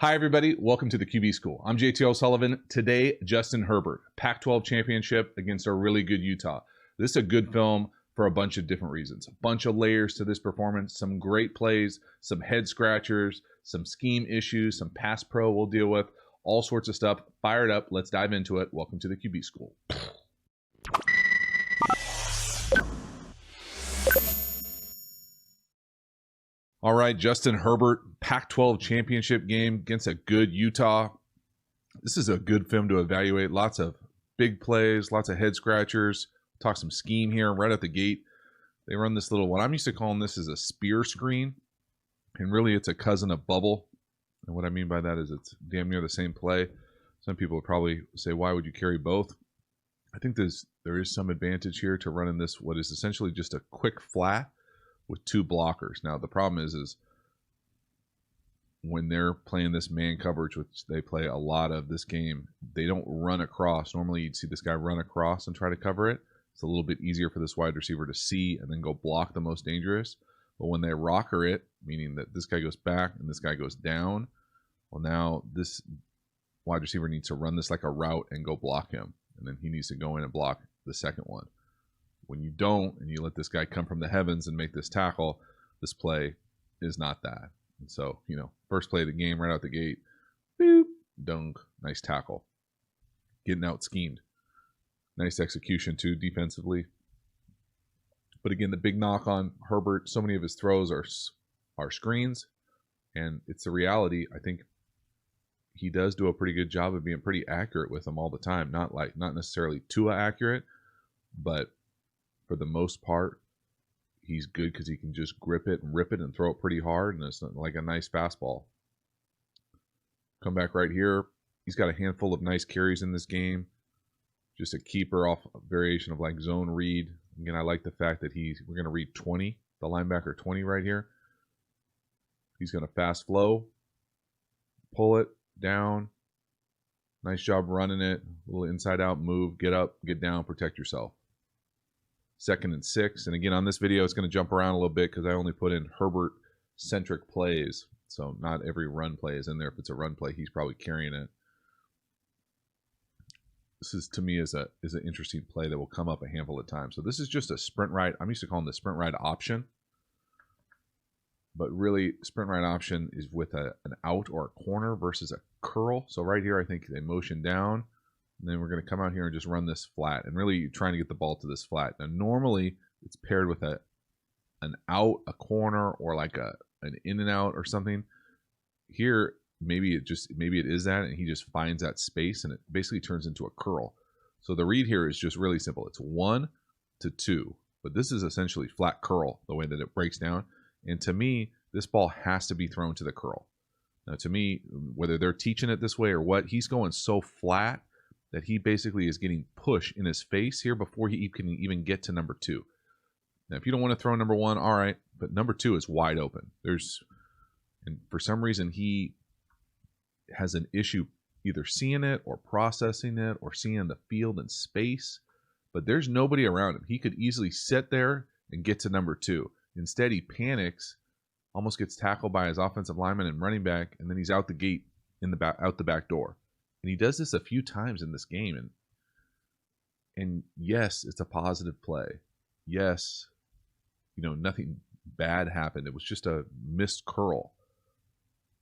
Hi, everybody. Welcome to the QB School. I'm JT O'Sullivan. Today, Justin Herbert, Pac-12 championship against a really good Utah. This is a good film for a bunch of different reasons. A bunch of layers to this performance, some great plays, some head scratchers, some scheme issues, some pass pro we'll deal with, all sorts of stuff. Fired up. Let's dive into it. Welcome to the QB School. All right, Justin Herbert, Pac-12 championship game against a good Utah. This is a good film to evaluate. Lots of big plays, lots of head scratchers. Talk some scheme here right at the gate. They run this little, what I'm used to calling this is a spear screen. And really it's a cousin of bubble. And what I mean by that is it's damn near the same play. Some people would probably say, why would you carry both? I think there is some advantage here to running this, what is essentially just a quick flat with two blockers. Now the problem is when they're playing this man coverage, which they play a lot of this game, they don't run across. Normally you'd see this guy run across and try to cover it. It's a little bit easier for this wide receiver to see and then go block the most dangerous. But when they rocker it, meaning that this guy goes back and this guy goes down, well, now this wide receiver needs to run this like a route and go block him. And then he needs to go in and block the second one. When you don't, and you let this guy come from the heavens and make this tackle, this play is not that. And so, first play of the game, right out the gate, boop, dunk, nice tackle. Getting out schemed. Nice execution, too, defensively. But again, the big knock on Herbert, so many of his throws are screens, and it's the reality. I think he does do a pretty good job of being pretty accurate with them all the time. Not necessarily too accurate, but for the most part, he's good because he can just grip it and rip it and throw it pretty hard, and it's like a nice fastball. Come back right here. He's got a handful of nice carries in this game. Just a keeper off a variation of like zone read. Again, I like the fact that we're going to read 20, the linebacker 20 right here. He's going to fast flow, pull it down. Nice job running it. A little inside out move, get up, get down, protect yourself. 2nd and 6. And again, on this video, it's going to jump around a little bit because I only put in Herbert-centric plays. So not every run play is in there. If it's a run play, he's probably carrying it. This is, to me, is an interesting play that will come up a handful of times. So this is just a sprint right. I'm used to calling the sprint right option. But really, sprint right option is with an out or a corner versus a curl. So right here, I think they motion down. And then we're going to come out here and just run this flat. And really trying to get the ball to this flat. Now, normally, it's paired with an out, a corner, or like an in and out or something. Here, maybe it is that, and he just finds that space, and it basically turns into a curl. So the read here is just really simple. It's 1 to 2. But this is essentially flat curl, the way that it breaks down. And to me, this ball has to be thrown to the curl. Now, to me, whether they're teaching it this way or what, he's going so flat that he basically is getting push in his face here before he can even get to number 2. Now, if you don't want to throw number 1, all right, but number 2 is wide open. And for some reason, he has an issue either seeing it or processing it or seeing the field and space, but there's nobody around him. He could easily sit there and get to number 2. Instead, he panics, almost gets tackled by his offensive lineman and running back, and then he's out the gate out the back door. And he does this a few times in this game. And yes, it's a positive play. Yes, nothing bad happened. It was just a missed curl.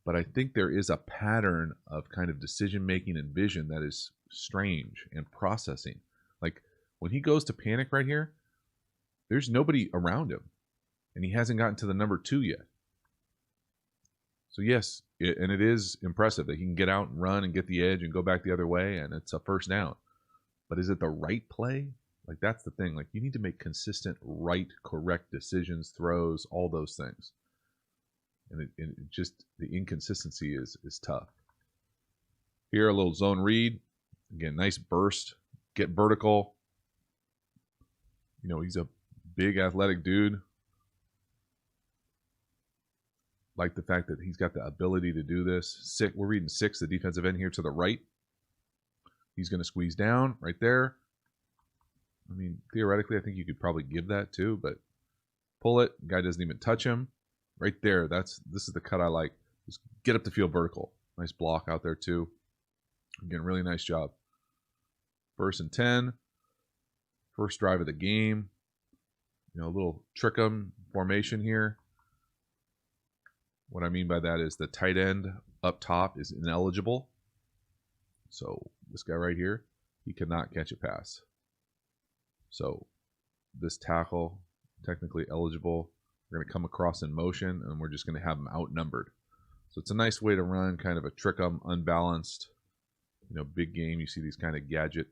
But I think there is a pattern of kind of decision-making and vision that is strange and processing. Like when he goes to panic right here, there's nobody around him. And he hasn't gotten to the number 2 yet. So yes, and it is impressive that he can get out and run and get the edge and go back the other way, and it's a first down. But is it the right play? Like, that's the thing. Like, you need to make consistent, right, correct decisions, throws, all those things. And it just, the inconsistency is tough. Here, a little zone read. Again, nice burst. Get vertical. He's a big, athletic dude. Like the fact that he's got the ability to do this. We're reading 6, the defensive end here to the right. He's going to squeeze down right there. I mean, theoretically, I think you could probably give that too, but pull it. Guy doesn't even touch him. Right there. This is the cut I like. Just get up the field vertical. Nice block out there too. Again, really nice job. 1st and 10. First drive of the game. You know, a little trick 'em formation here. What I mean by that is the tight end up top is ineligible. So this guy right here, he cannot catch a pass. So this tackle, technically eligible. We're going to come across in motion, and we're just going to have them outnumbered. So it's a nice way to run kind of a trick 'em, unbalanced, you know, big game. You see these kind of gadget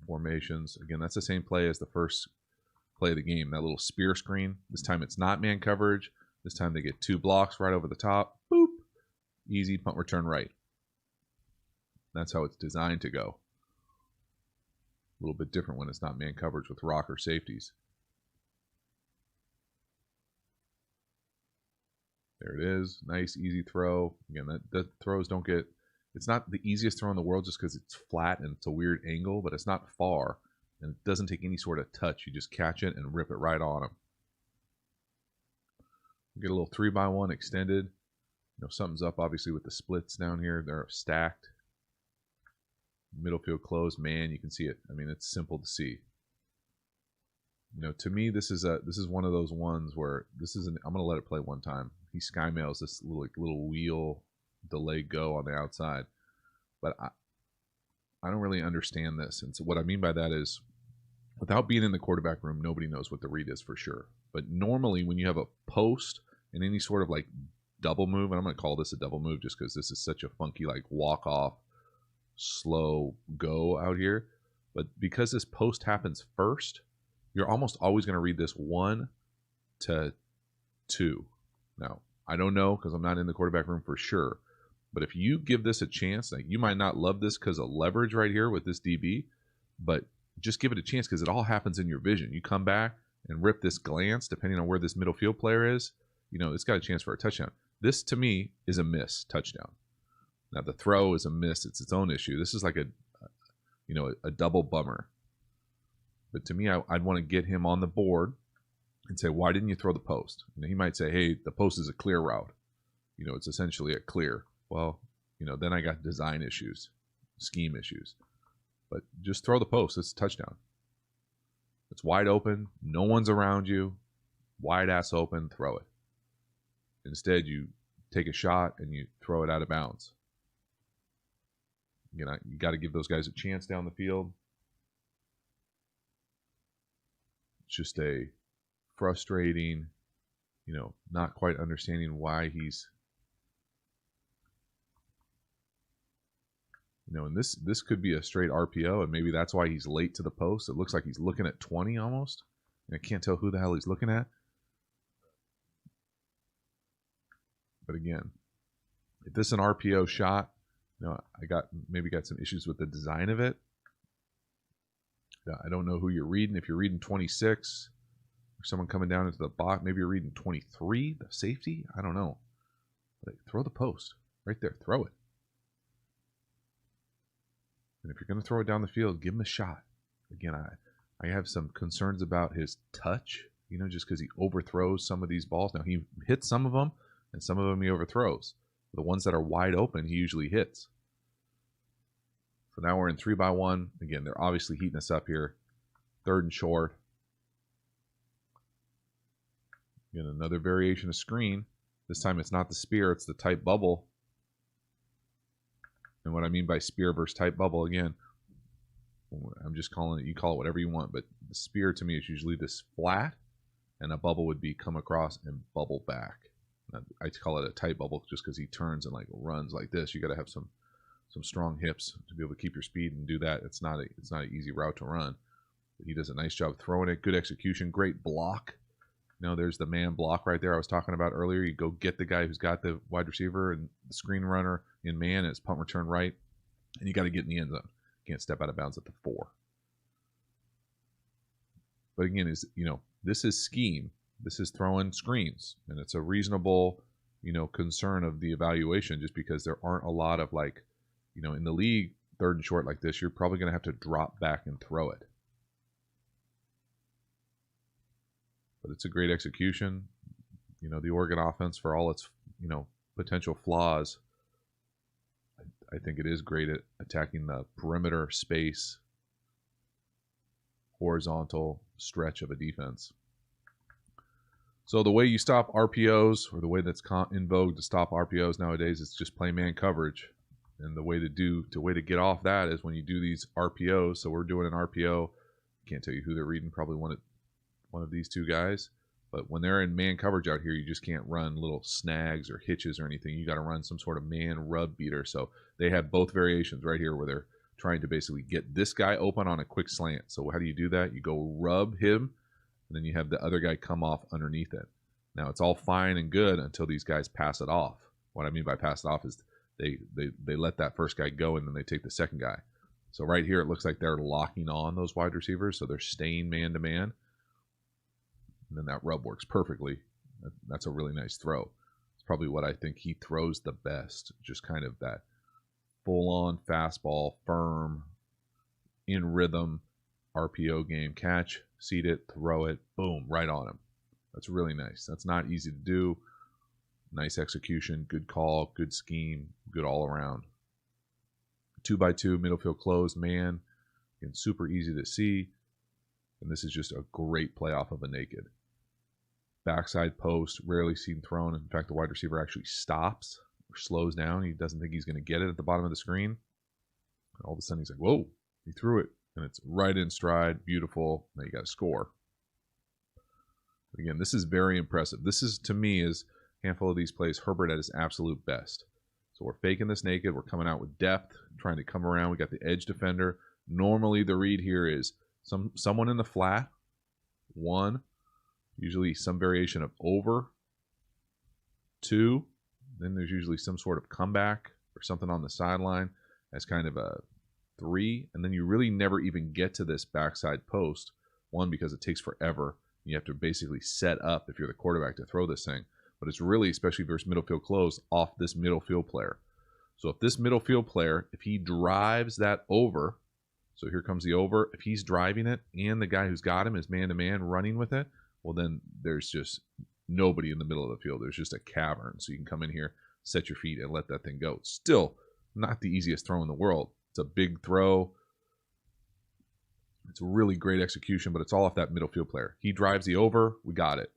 formations. Again, that's the same play as the first play of the game, that little spear screen. This time it's not man coverage. This time they get 2 blocks right over the top. Boop. Easy punt return right. That's how it's designed to go. A little bit different when it's not man coverage with rocker safeties. There it is. Nice, easy throw. Again, that throws don't get... It's not the easiest throw in the world just because it's flat and it's a weird angle, but it's not far. And it doesn't take any sort of touch. You just catch it and rip it right on them. Get a little 3x1 extended. You know, something's up obviously with the splits down here. They're stacked. Middle field closed, man, you can see it. I mean, it's simple to see. You know, to me, this is one of those ones where I'm gonna let it play one time. He sky mails this little wheel delay go on the outside, but I don't really understand this. And so what I mean by that is, without being in the quarterback room, nobody knows what the read is for sure. But normally, when you have a post and any sort of like double move, and I'm gonna call this a double move just because this is such a funky like walk off, slow go out here. But because this post happens first, you're almost always going to read this 1 to 2. Now, I don't know because I'm not in the quarterback room for sure. But if you give this a chance, like you might not love this because of leverage right here with this DB, but just give it a chance because it all happens in your vision. You come back and rip this glance, depending on where this middle field player is, you know, it's got a chance for a touchdown. This, to me, is a miss touchdown. Now, the throw is a miss. It's its own issue. This is like a double bummer. But to me, I'd want to get him on the board and say, why didn't you throw the post? And he might say, hey, the post is a clear route. You know, it's essentially a clear. Well, you know, then I got design issues, scheme issues. But just throw the post. It's a touchdown. It's wide open. No one's around you. Wide ass open. Throw it. Instead, you take a shot and you throw it out of bounds. You know, you got to give those guys a chance down the field. It's just a frustrating, you know, not quite understanding why he's, you know, and this could be a straight RPO, and maybe that's why he's late to the post. It looks like he's looking at 20 almost, and I can't tell who the hell he's looking at. But again, if this is an RPO shot, you know, maybe got some issues with the design of it. I don't know who you're reading. If you're reading 26, or someone coming down into the box, maybe you're reading 23, the safety. I don't know. But throw the post right there. Throw it. And if you're going to throw it down the field, give him a shot. Again, I have some concerns about his touch. You know, just because he overthrows some of these balls. Now he hits some of them, and some of them he overthrows. The ones that are wide open, he usually hits. So now we're in 3x1. Again, they're obviously heating us up here. 3rd and short. Again, another variation of screen. This time it's not the spear, it's the tight bubble. And what I mean by spear versus tight bubble, again, I'm just calling it, you call it whatever you want, but the spear to me is usually this flat, and a bubble would be come across and bubble back. I call it a tight bubble just because he turns and like runs like this. You got to have some strong hips to be able to keep your speed and do that. It's not an easy route to run. But he does a nice job throwing it. Good execution. Great block. You know, there's the man block right there I was talking about earlier. You go get the guy who's got the wide receiver and the screen runner in man, and it's punt return right, and you got to get in the end zone. You can't step out of bounds at the 4. But again, this is scheme. This is throwing screens, and it's a reasonable, you know, concern of the evaluation, just because there aren't a lot of, like, you know, in the league, 3rd and short like this, you're probably going to have to drop back and throw it. But it's a great execution. You know, the Oregon offense, for all its, you know, potential flaws, I think it is great at attacking the perimeter space, horizontal stretch of a defense. So the way you stop RPOs, or the way that's in vogue to stop RPOs nowadays, is just play man coverage. And the way to get off that is when you do these RPOs. So we're doing an RPO. Can't tell you who they're reading. Probably one of these two guys. But when they're in man coverage out here, you just can't run little snags or hitches or anything. You got to run some sort of man rub beater. So they have both variations right here where they're trying to basically get this guy open on a quick slant. So how do you do that? You go rub him, and then you have the other guy come off underneath it. Now, it's all fine and good until these guys pass it off. What I mean by pass it off is they let that first guy go, and then they take the second guy. So right here, it looks like they're locking on those wide receivers, so they're staying man-to-man. And then that rub works perfectly. That's a really nice throw. It's probably what I think he throws the best, just kind of that full-on fastball, firm, in rhythm, RPO game. Catch, seat it, throw it, boom, right on him. That's really nice. That's not easy to do. Nice execution, good call, good scheme, good all around. 2x2, middle field closed, man. Again, super easy to see. And this is just a great play off of a naked. Backside post, rarely seen thrown. In fact, the wide receiver actually stops or slows down. He doesn't think he's going to get it at the bottom of the screen. And all of a sudden, he's like, whoa, he threw it. And it's right in stride, beautiful. Now you got to score. Again, this is very impressive. This is, to me, is a handful of these plays Herbert at his absolute best. So we're faking this naked. We're coming out with depth, trying to come around. We got the edge defender. Normally, the read here is someone in the flat, one, usually some variation of over, two, then there's usually some sort of comeback or something on the sideline as kind of a three, and then you really never even get to this backside post, one, because it takes forever. You have to basically set up, if you're the quarterback, to throw this thing. But it's really, especially versus middle field close, off this middle field player. So if this middle field player, if he drives that over, so here comes the over, if he's driving it and the guy who's got him is man-to-man running with it, well, then there's just nobody in the middle of the field. There's just a cavern. So you can come in here, set your feet, and let that thing go. Still not the easiest throw in the world. It's a big throw. It's a really great execution, but it's all off that middle field player. He drives the over. We got it.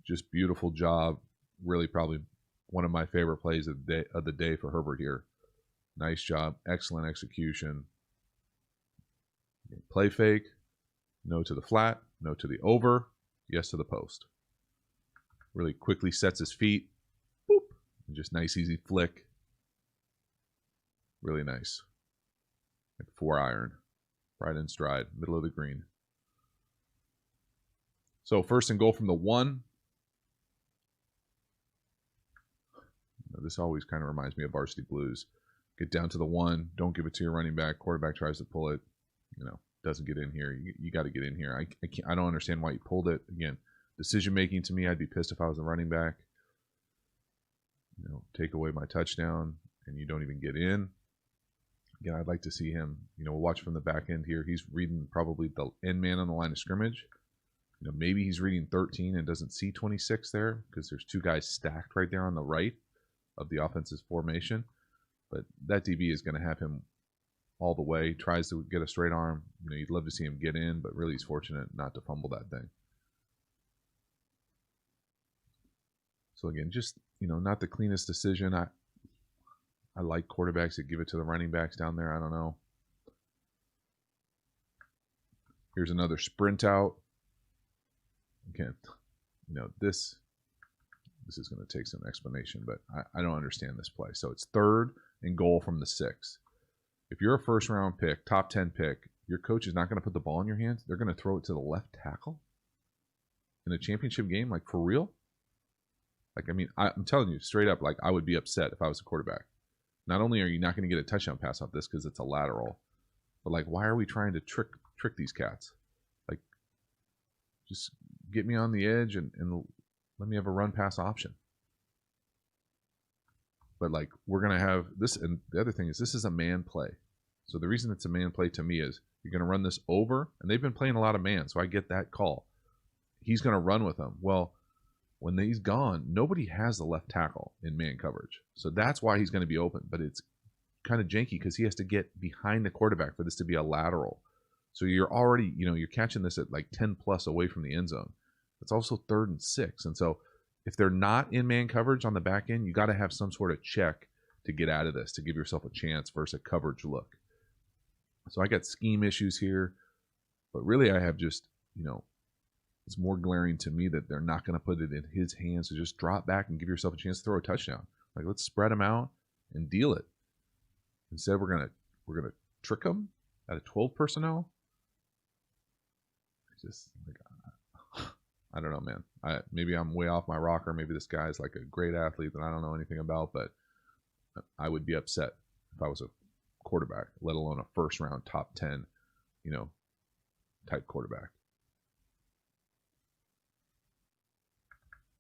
Just beautiful job. Really probably one of my favorite plays of the day for Herbert here. Nice job. Excellent execution. Play fake. No to the flat. No to the over. Yes to the post. Really quickly sets his feet. Boop. And just nice, easy flick. Really nice. Like 4-iron. Right in stride. Middle of the green. So first and goal from the 1. This always kind of reminds me of Varsity Blues. Get down to the 1. Don't give it to your running back. Quarterback tries to pull it. Doesn't get in here. You got to get in here. I don't understand why you pulled it. Again, decision making to me, I'd be pissed if I was a running back. Take away my touchdown and you don't even get in. Again, I'd like to see him. We'll watch from the back end here. He's reading probably the end man on the line of scrimmage. Maybe he's reading 13 and doesn't see 26 there because there's two guys stacked right there on the right of the offense's formation. But that DB is going to have him all the way. Tries to get a straight arm. You'd love to see him get in, but really he's fortunate not to fumble that thing. So again, just, not the cleanest decision. I like quarterbacks that give it to the running backs down there. I don't know. Here's another sprint out. Again, this is going to take some explanation, but I don't understand this play. So it's 3rd and goal from the 6. If you're a first-round pick, top 10 pick, your coach is not going to put the ball in your hands. They're going to throw it to the left tackle in a championship game, like for real? I'm telling you straight up, I would be upset if I was a quarterback. Not only are you not going to get a touchdown pass off this because it's a lateral, but why are we trying to trick these cats? Just get me on the edge and let me have a run pass option. But we're going to have this. And the other thing is this is a man play. So the reason it's a man play to me is you're going to run this over, and they've been playing a lot of man. So I get that call. He's going to run with them. Well, when he's gone, nobody has the left tackle in man coverage. So that's why he's going to be open. But it's kind of janky because he has to get behind the quarterback for this to be a lateral. So you're already, you're catching this at like 10 plus away from the end zone. It's also 3rd and 6. And so if they're not in man coverage on the back end, you got to have some sort of check to get out of this, to give yourself a chance versus a coverage look. So I got scheme issues here, but really I have just, it's more glaring to me that they're not going to put it in his hands to just drop back and give yourself a chance to throw a touchdown. Like, let's spread them out and deal it. Instead, we're gonna trick them at a 12 personnel. Just like, I don't know, man. Maybe I'm way off my rocker. Maybe this guy's like a great athlete that I don't know anything about, but I would be upset if I was a quarterback, let alone a first round top 10, type quarterback.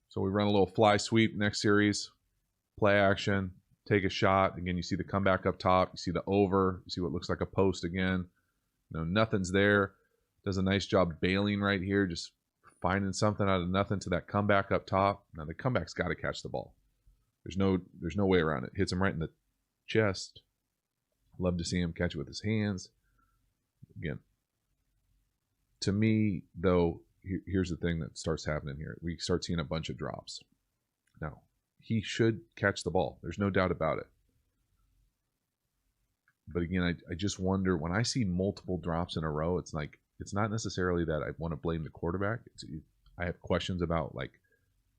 So we run a little fly sweep next series, play action, take a shot. Again, you see the comeback up top. You see the over. You see what looks like a post again. Nothing's there. Does a nice job bailing right here, just finding something out of nothing to that comeback up top. Now the comeback's got to catch the ball. There's no way around it. Hits him right in the chest. Love to see him catch it with his hands. Again, to me, though, here's the thing that starts happening here. We start seeing a bunch of drops. Now, he should catch the ball. There's no doubt about it. But again, I just wonder, when I see multiple drops in a row, it's like, it's not necessarily that I want to blame the quarterback. I have questions about like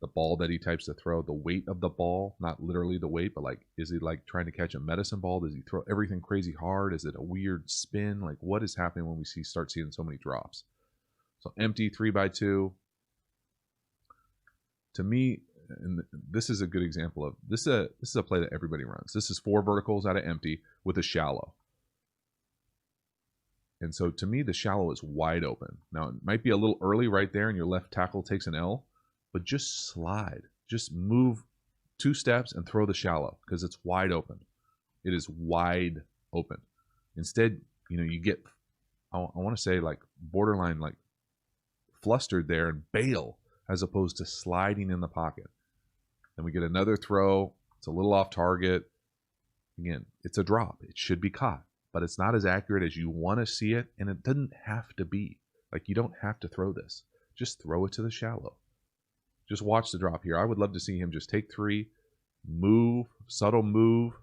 the ball that he types to throw, the weight of the ball, not literally the weight, but like, is he like trying to catch a medicine ball? Does he throw everything crazy hard? Is it a weird spin? Like, what is happening when we start seeing so many drops? So empty 3x2. To me, and this is a good example of this is a play that everybody runs. This is 4 verticals out of empty with a shallow. And so to me, the shallow is wide open. Now, it might be a little early right there and your left tackle takes an L, but just slide. Just move 2 steps and throw the shallow because it's wide open. It is wide open. Instead, you get, I want to say like borderline like flustered there and bail as opposed to sliding in the pocket. Then we get another throw. It's a little off target. Again, it's a drop. It should be caught, but it's not as accurate as you want to see it, and it doesn't have to be. Like, you don't have to throw this. Just throw it to the shallow. Just watch the drop here. I would love to see him just take 3, move, subtle move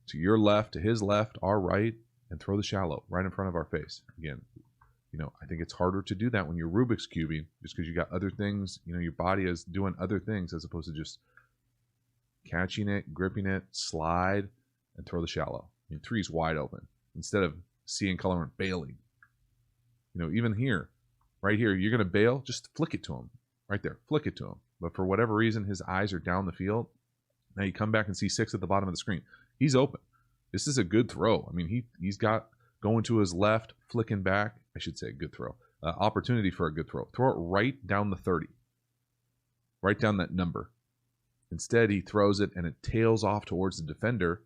to your left, to his left, our right, and throw the shallow right in front of our face. Again, I think it's harder to do that when you're Rubik's cubing, just because you got other things, your body is doing other things as opposed to just catching it, gripping it, slide, and throw the shallow. 3 is wide open instead of seeing color and bailing. Even here, right here, you're going to bail, just flick it to him right there, flick it to him. But for whatever reason, his eyes are down the field. Now you come back and see 6 at the bottom of the screen. He's open. This is a good throw. I mean, he's got going to his left, flicking back. I should say good throw. Opportunity for a good throw. Throw it right down the 30. Right down that number. Instead, he throws it and it tails off towards the defender.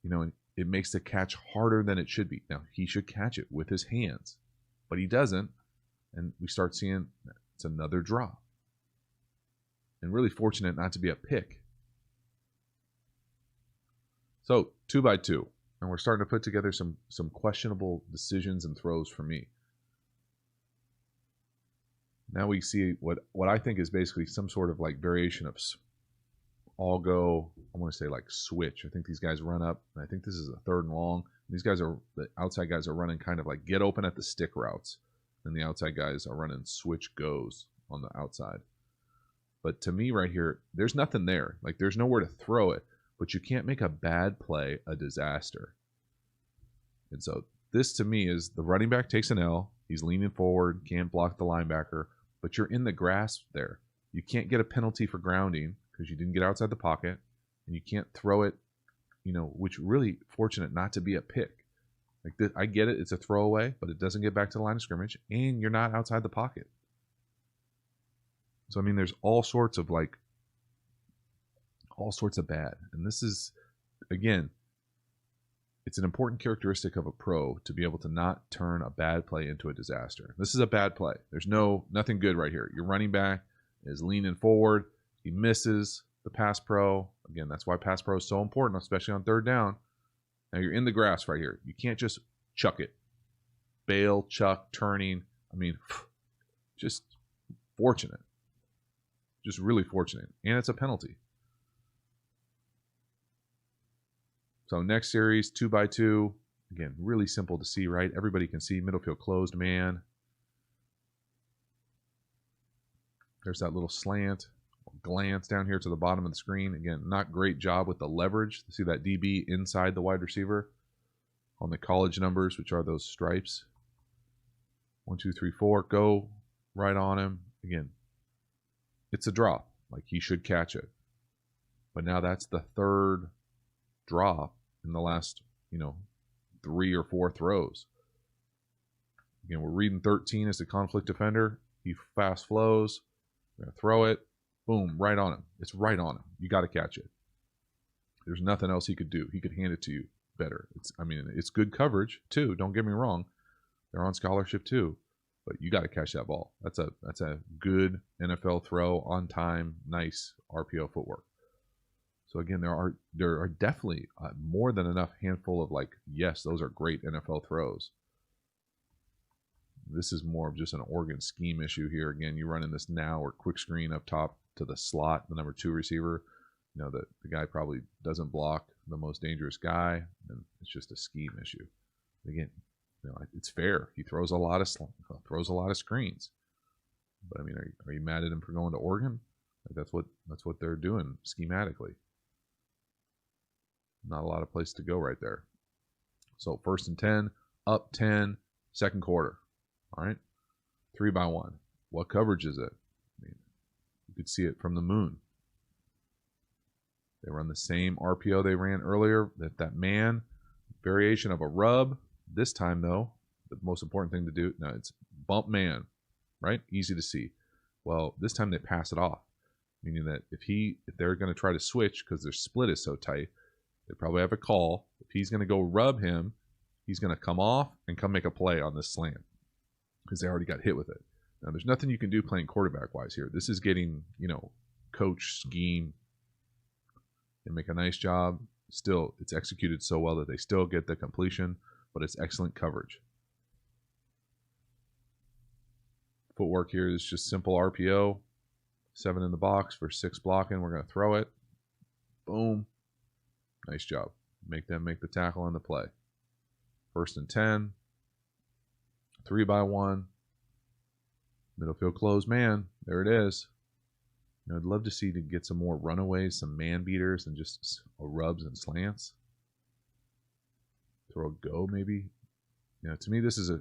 And it makes the catch harder than it should be. Now, he should catch it with his hands, but he doesn't. And we start seeing it's another drop. And really fortunate not to be a pick. So 2x2. And we're starting to put together some questionable decisions and throws for me. Now we see what I think is basically some sort of like variation of all go, I want to say like switch. I think these guys run up, and I think this is a 3rd and long. The outside guys are running kind of like get open at the stick routes, and the outside guys are running switch goes on the outside. But to me right here, there's nothing there. Like, there's nowhere to throw it. But you can't make a bad play a disaster. And so this to me is the running back takes an L. He's leaning forward, can't block the linebacker, but you're in the grasp there. You can't get a penalty for grounding because you didn't get outside the pocket, and you can't throw it, which really fortunate not to be a pick. Like this, I get it, it's a throwaway, but it doesn't get back to the line of scrimmage, and you're not outside the pocket. So, I mean, there's all sorts of bad. And this is, again, it's an important characteristic of a pro to be able to not turn a bad play into a disaster. This is a bad play. There's nothing good right here. You're running back. is leaning forward. He misses the pass pro. Again, that's why pass pro is so important, especially on third down. Now you're in the grass right here. You can't just chuck it. Bail, chuck, turning. I mean, just fortunate. Just really fortunate. And it's a penalty. So next series, 2x2. Again, really simple to see, right? Everybody can see middle field closed man. There's that little slant, glance down here to the bottom of the screen. Again, not great job with the leverage. See that DB inside the wide receiver on the college numbers, which are those stripes. 1, 2, 3, 4. Go right on him. Again, it's a drop. Like, he should catch it. But now that's the third drop in the last, 3 or 4 throws. Again, we're reading 13 as the conflict defender. He fast flows. We're going to throw it. Boom, right on him. It's right on him. You got to catch it. There's nothing else he could do. He could hand it to you better. It's good coverage too. Don't get me wrong. They're on scholarship too. But you got to catch that ball. That's a good NFL throw, on time, nice RPO footwork. So again, there are definitely more than enough handful of, like, yes, those are great NFL throws. This is more of just an Oregon scheme issue here. Again, you're running this now or quick screen up top to the slot, the number 2 receiver. The guy probably doesn't block the most dangerous guy, and it's just a scheme issue. Again, it's fair. He throws a lot of screens. But I mean, are you mad at him for going to Oregon? Like, that's what they're doing schematically. Not a lot of place to go right there. So 1st and 10, up 10, second quarter. All right, 3x1. What coverage is it? I mean, you could see it from the moon. They run the same RPO they ran earlier. That man variation of a rub. This time, though, the most important thing to do, now it's bump man, right? Easy to see. Well, this time they pass it off, meaning that if they're going to try to switch because their split is so tight, they probably have a call. If he's going to go rub him, he's going to come off and come make a play on this slant because they already got hit with it. Now, there's nothing you can do playing quarterback-wise here. This is getting, coach scheme. They make a nice job. Still, it's executed so well that they still get the completion, but it's excellent coverage. Footwork here is just simple RPO. 7 in the box for 6 blocking. We're going to throw it. Boom. Nice job. Make them make the tackle on the play. 1st and 10. 3x1. Middle field closed man. There it is. I'd love to see to get some more runaways, some man beaters, and just rubs and slants. Throw a go maybe. To me, this is a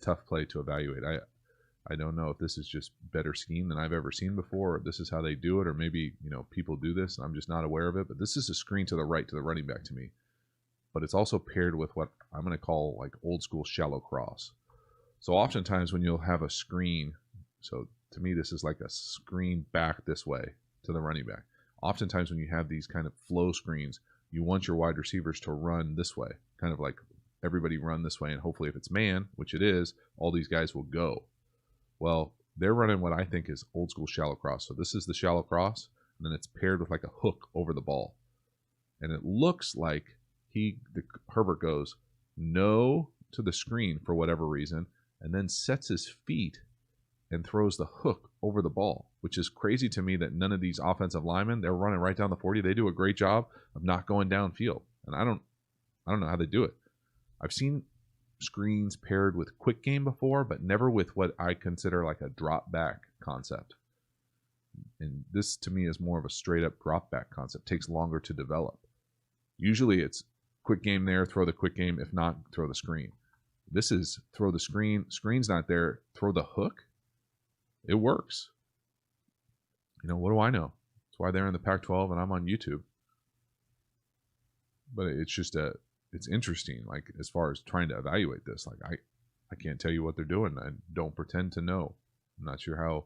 tough play to evaluate. I don't know if this is just better scheme than I've ever seen before, or if this is how they do it, or maybe people do this and I'm just not aware of it. But this is a screen to the right to the running back to me. But it's also paired with what I'm going to call like old school shallow cross. So oftentimes when you'll have a screen, so to me this is like a screen back this way to the running back. Oftentimes when you have these kind of flow screens, you want your wide receivers to run this way, kind of like everybody run this way, and hopefully if it's man, which it is, all these guys will go. Well, they're running what I think is old school shallow cross. So this is the shallow cross, and then it's paired with like a hook over the ball. And it looks like Herbert goes no to the screen for whatever reason, and then sets his feet and throws the hook over the ball, which is crazy to me that none of these offensive linemen, they're running right down the 40. They do a great job of not going downfield. And I don't know how they do it. I've seen screens paired with quick game before, but never with what I consider like a drop back concept. And this to me is more of a straight up drop back concept. Takes longer to develop. Usually it's quick game there, throw the quick game. If not, throw the screen. This is throw the screen. Screen's not there. Throw the hook. It works. What do I know? That's why they're in the Pac-12 and I'm on YouTube. But it's just it's interesting, like, as far as trying to evaluate this. Like, I can't tell you what they're doing. I don't pretend to know. I'm not sure how,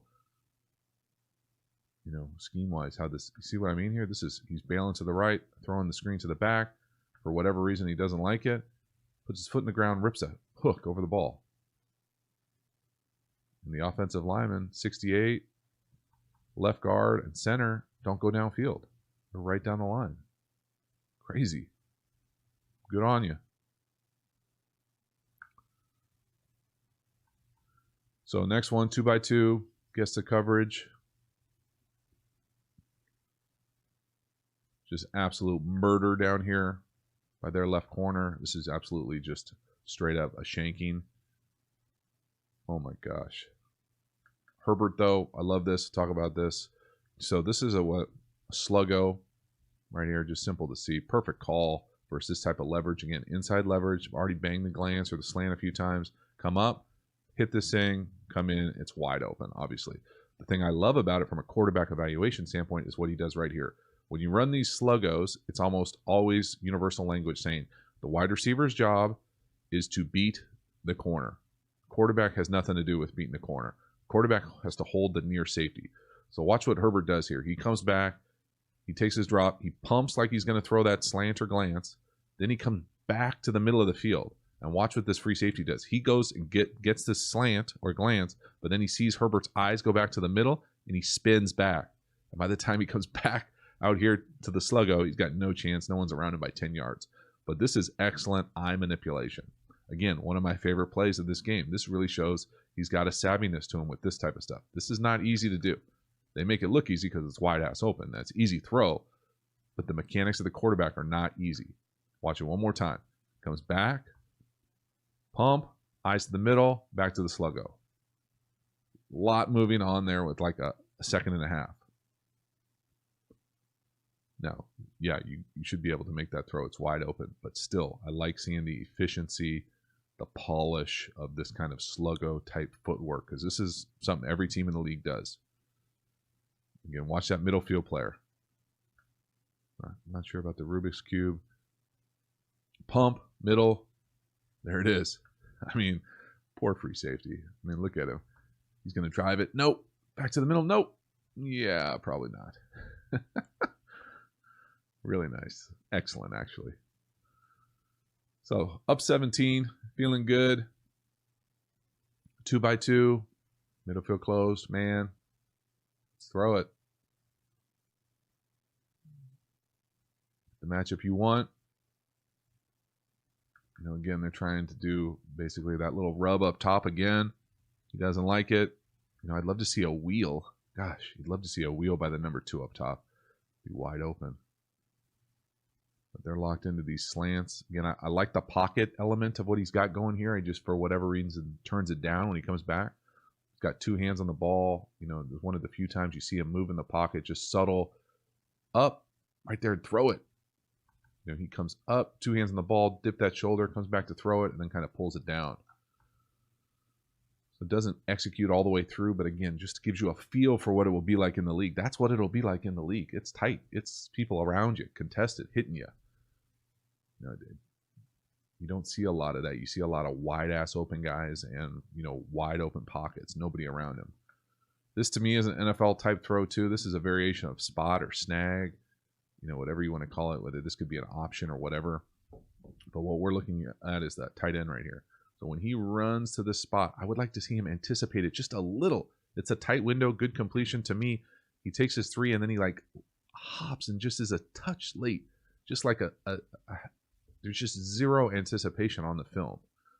scheme-wise, how this, you see what I mean here? He's bailing to the right, throwing the screen to the back. For whatever reason, he doesn't like it. Puts his foot in the ground, rips a hook over the ball. And the offensive lineman, 68, left guard and center don't go downfield. They're right down the line. Crazy. Good on you. So next one, 2x2, gets the coverage. Just absolute murder down here by their left corner. This is absolutely just straight up a shanking. Oh my gosh. Herbert, though, I love this. Talk about this. So this is a sluggo right here. Just simple to see. Perfect call versus this type of leverage. Again, inside leverage. Already banged the glance or the slant a few times. Come up, hit this thing, come in. It's wide open, obviously. The thing I love about it from a quarterback evaluation standpoint is what he does right here. When you run these sluggos, it's almost always universal language saying the wide receiver's job is to beat the corner. Quarterback has nothing to do with beating the corner. Quarterback has to hold the near safety. So watch what Herbert does here. He comes back, he takes his drop, he pumps like he's going to throw that slant or glance, then he comes back to the middle of the field. And watch what this free safety does. He goes and gets this slant or glance, but then he sees Herbert's eyes go back to the middle, and he spins back. And by the time he comes back out here to the sluggo, he's got no chance. No one's around him by 10 yards. But this is excellent eye manipulation. Again, one of my favorite plays of this game. This really shows he's got a savviness to him with this type of stuff. This is not easy to do. They make it look easy because it's wide ass open. That's easy throw, but the mechanics of the quarterback are not easy. Watch it one more time. Comes back, pump, eyes to the middle, back to the sluggo. A lot moving on there with like a second and a half. Now, yeah, you should be able to make that throw. It's wide open, but still, I like seeing the efficiency, the polish of this kind of sluggo type footwork, because this is something every team in the league does. Again, watch that middle field player. I'm not sure about the Rubik's Cube. Pump, middle, there it is. I mean, poor free safety. I mean, look at him. He's going to drive it. Nope. Back to the middle. Nope. Yeah, probably not. Really nice. Excellent, actually. So, up 17. Feeling good. 2x2. Middle field closed. Man. Let's throw it. The matchup you want. You know, again, they're trying to do basically that little rub up top again. He doesn't like it. You know, I'd love to see a wheel. Gosh, you'd love to see a wheel by the number 2 up top. Be wide open. But they're locked into these slants. Again, I like the pocket element of what he's got going here. He just, for whatever reason, turns it down when he comes back. He's got 2 hands on the ball. You know, there's one of the few times you see him move in the pocket, just subtle. Up, right there, and throw it. You know, he comes up, 2 hands on the ball, dip that shoulder, comes back to throw it, and then kind of pulls it down. So it doesn't execute all the way through, but again, just gives you a feel for what it will be like in the league. That's what it'll be like in the league. It's tight. It's people around you, contested, hitting you. You know, you don't see a lot of that. You see a lot of wide-ass open guys and, you know, wide open pockets, nobody around him. This, to me, is an NFL-type throw, too. This is a variation of spot or snag. You know, whatever you want to call it, whether this could be an option or whatever. But what we're looking at is that tight end right here. So when he runs to this spot, I would like to see him anticipate it just a little. It's a tight window, good completion to me. He takes his 3 and then he like hops and just is a touch late. Just like there's just zero anticipation on the film.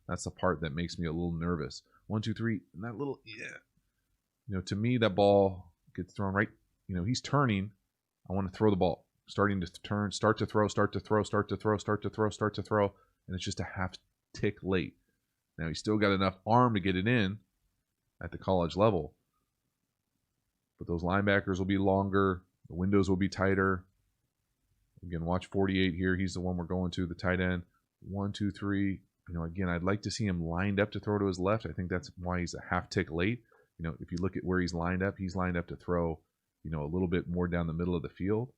That's the part that makes me a little nervous. 1, 2, 3, and that little, yeah. You know, to me, that ball gets thrown right. You know, he's turning. I want to throw the ball. Starting to turn, start to throw, start to throw, start to throw, start to throw, start to throw, and it's just a half tick late. Now, he's still got enough arm to get it in at the college level, but those linebackers will be longer, the windows will be tighter. Again, watch 48 here. He's the one we're going to, the tight end. 1, 2, 3. You know, again, I'd like to see him lined up to throw to his left. I think that's why he's a half tick late. You know, if you look at where he's lined up to throw, you know, a little bit more down the middle of the field.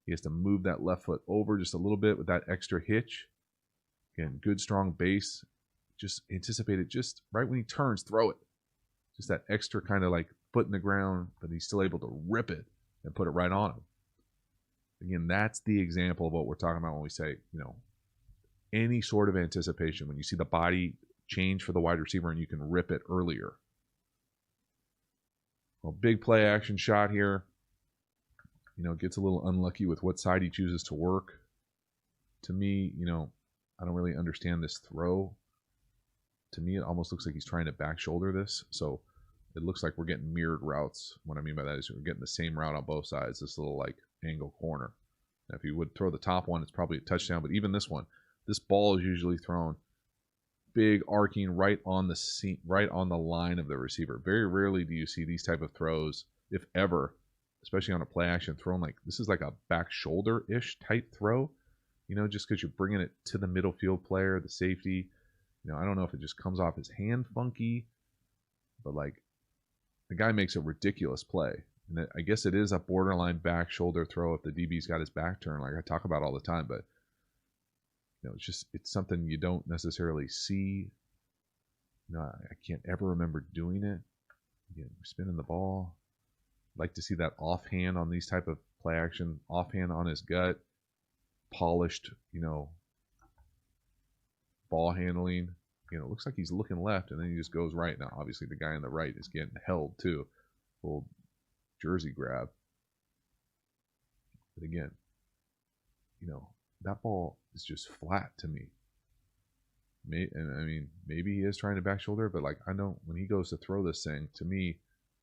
He has to move that left foot over just a little bit with that extra hitch. Again, good, strong base. Just anticipate it just right when he turns, throw it. Just that extra kind of like foot in the ground, but he's still able to rip it and put it right on him. Again, that's the example of what we're talking about when we say, you know, any sort of anticipation. When you see the body change for the wide receiver and you can rip it earlier. Well, big play action shot here. You know, gets a little unlucky with what side he chooses to work. To me, you know, I don't really understand this throw. To me, it almost looks like he's trying to back shoulder this. So it looks like we're getting mirrored routes. What I mean by that is we're getting the same route on both sides, this little like angle corner. Now, if you would throw the top one, it's probably a touchdown. But even this one, this ball is usually thrown big arcing right on the seat, right on the line of the receiver. Very rarely do you see these type of throws, if ever, especially on a play action thrown like this is like a back shoulder ish type throw. You know, just because you're bringing it to the middle field player, the safety. You know, I don't know if it just comes off his hand funky, but like the guy makes a ridiculous play. And I guess it is a borderline back shoulder throw if the DB's got his back turned, like I talk about all the time. But you know, it's something you don't necessarily see. You know, I can't ever remember doing it. Again, we're spinning the ball. Like to see that offhand on these type of play action, offhand on his gut, polished, you know, ball handling. You know, it looks like he's looking left and then he just goes right. Now, obviously, the guy on the right is getting held too. Little jersey grab. But again, you know, that ball is just flat to me. And I mean, maybe he is trying to back shoulder, but like I know when he goes to throw this thing, to me,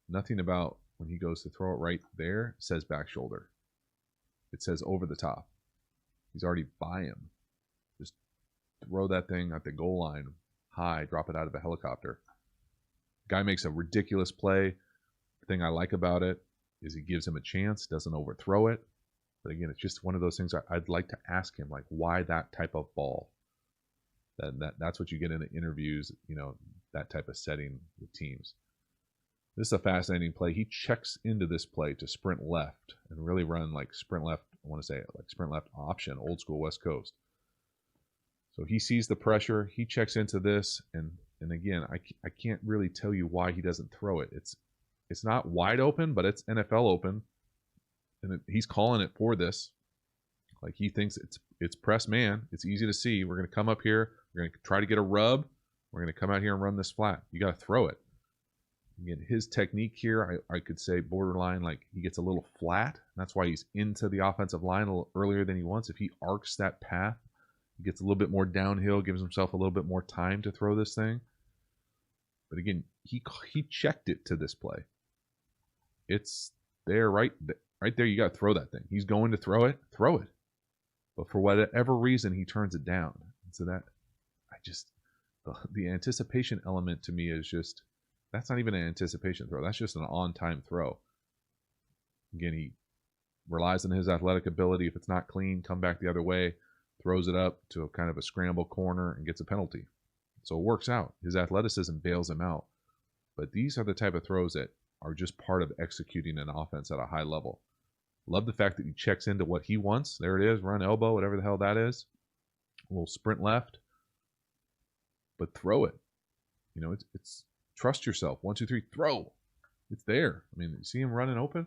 nothing about when he goes to throw it right there says back shoulder. It says over the top. He's already by him. Just throw that thing at the goal line high, drop it out of a helicopter. Guy makes a ridiculous play. The thing I like about it is he gives him a chance, doesn't overthrow it. But again, it's just one of those things I'd like to ask him, like, why that type of ball? That's what you get in the interviews, you know, that type of setting with teams. This is a fascinating play. He checks into this play to sprint left and really run like sprint left. I want to say like sprint left option, old school West Coast. So he sees the pressure. He checks into this, and again, I can't really tell you why he doesn't throw it. It's not wide open, but it's NFL open, and he's calling it for this. Like he thinks it's press man. It's easy to see. We're going to come up here. We're going to try to get a rub. We're going to come out here and run this flat. You got to throw it. Again, his technique here, I could say borderline, like he gets a little flat. That's why he's into the offensive line a little earlier than he wants. If he arcs that path, he gets a little bit more downhill, gives himself a little bit more time to throw this thing. But again, he checked it to this play. It's there, right there. You got to throw that thing. He's going to throw it. But for whatever reason, he turns it down. And so that, the anticipation element to me is just, that's not even an anticipation throw. That's just an on-time throw. Again, he relies on his athletic ability. If it's not clean, come back the other way, throws it up to a kind of a scramble corner and gets a penalty. So it works out. His athleticism bails him out. But these are the type of throws that are just part of executing an offense at a high level. Love the fact that he checks into what he wants. There it is, run elbow, whatever the hell that is. A little sprint left. But throw it. You know, it's trust yourself. 1, 2, 3, throw. It's there. I mean, you see him running open?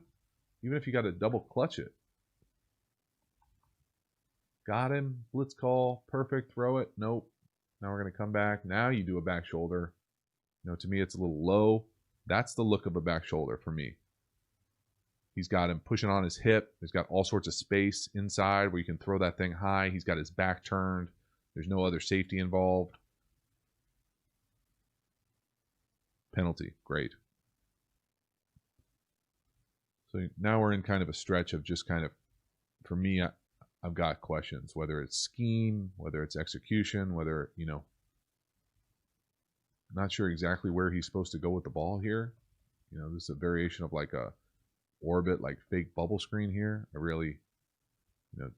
Even if you got to double clutch it. Got him. Blitz call. Perfect. Throw it. Nope. Now we're going to come back. Now you do a back shoulder. You know, to me, it's a little low. That's the look of a back shoulder for me. He's got him pushing on his hip. He's got all sorts of space inside where you can throw that thing high. He's got his back turned. There's no other safety involved. Penalty. Great. So now we're in kind of a stretch of just kind of, for me, I've got questions, whether it's scheme, whether it's execution, whether, you know, not sure exactly where he's supposed to go with the ball here. You know, this is a variation of like a orbit, like fake bubble screen here. I really, you know,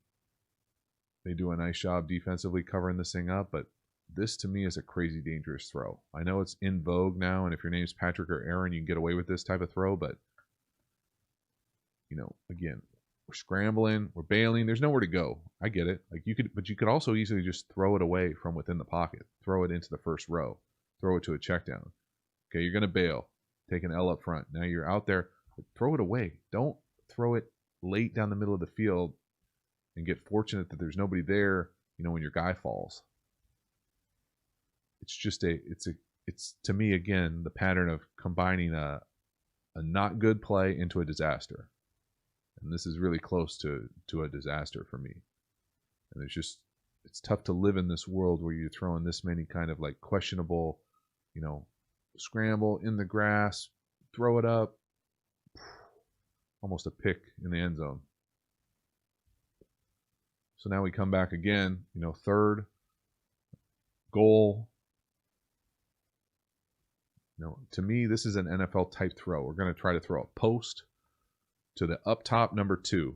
they do a nice job defensively covering this thing up, but this to me is a crazy dangerous throw. I know it's in vogue now, and if your name's Patrick or Aaron, you can get away with this type of throw, but, you know, again, we're scrambling, we're bailing, there's nowhere to go. I get it. Like you could also easily just throw it away from within the pocket, throw it into the first row, throw it to a check down. Okay, you're going to bail, take an L up front. Now you're out there, throw it away. Don't throw it late down the middle of the field and get fortunate that there's nobody there, you know, when your guy falls. It's just it's to me, again, the pattern of combining a a not good play into a disaster. And this is really close to a disaster for me. And it's tough to live in this world where you're throwing this many kind of like questionable, scramble in the grass, throw it up, almost a pick in the end zone. So now we come back again, third goal. To me, this is an NFL type throw. We're going to try to throw a post to the up top number 2.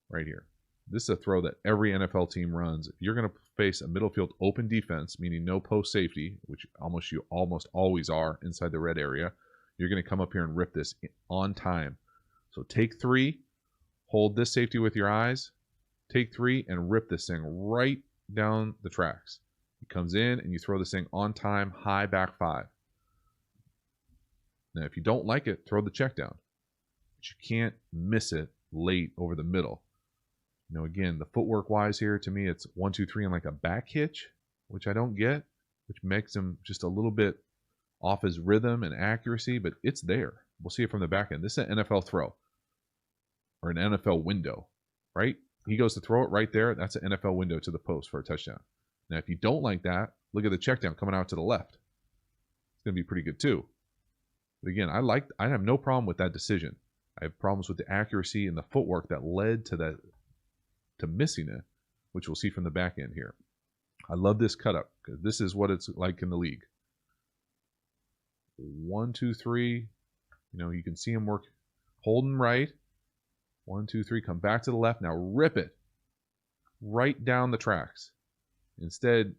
Right here. This is a throw that every NFL team runs. If you're going to face a middle field open defense, meaning no post safety, which you almost always are inside the red area, you're going to come up here and rip this on time. So take 3, hold this safety with your eyes, take 3, and rip this thing right down the tracks. He comes in and you throw this thing on time, high back 5. Now, if you don't like it, throw the check down. But you can't miss it late over the middle. Again, the footwork wise here, to me, it's 1, 2, 3 and like a back hitch, which I don't get, which makes him just a little bit off his rhythm and accuracy, but it's there. We'll see it from the back end. This is an NFL throw or an NFL window, right? He goes to throw it right there. That's an NFL window to the post for a touchdown. Now, if you don't like that, look at the check down coming out to the left. It's going to be pretty good too. But again, I have no problem with that decision. I have problems with the accuracy and the footwork that led to missing it, which we'll see from the back end here. I love this cut up because this is what it's like in the league. 1, 2, 3. You can see him work holding right. 1, 2, 3. Come back to the left. Now rip it right down the tracks. Instead,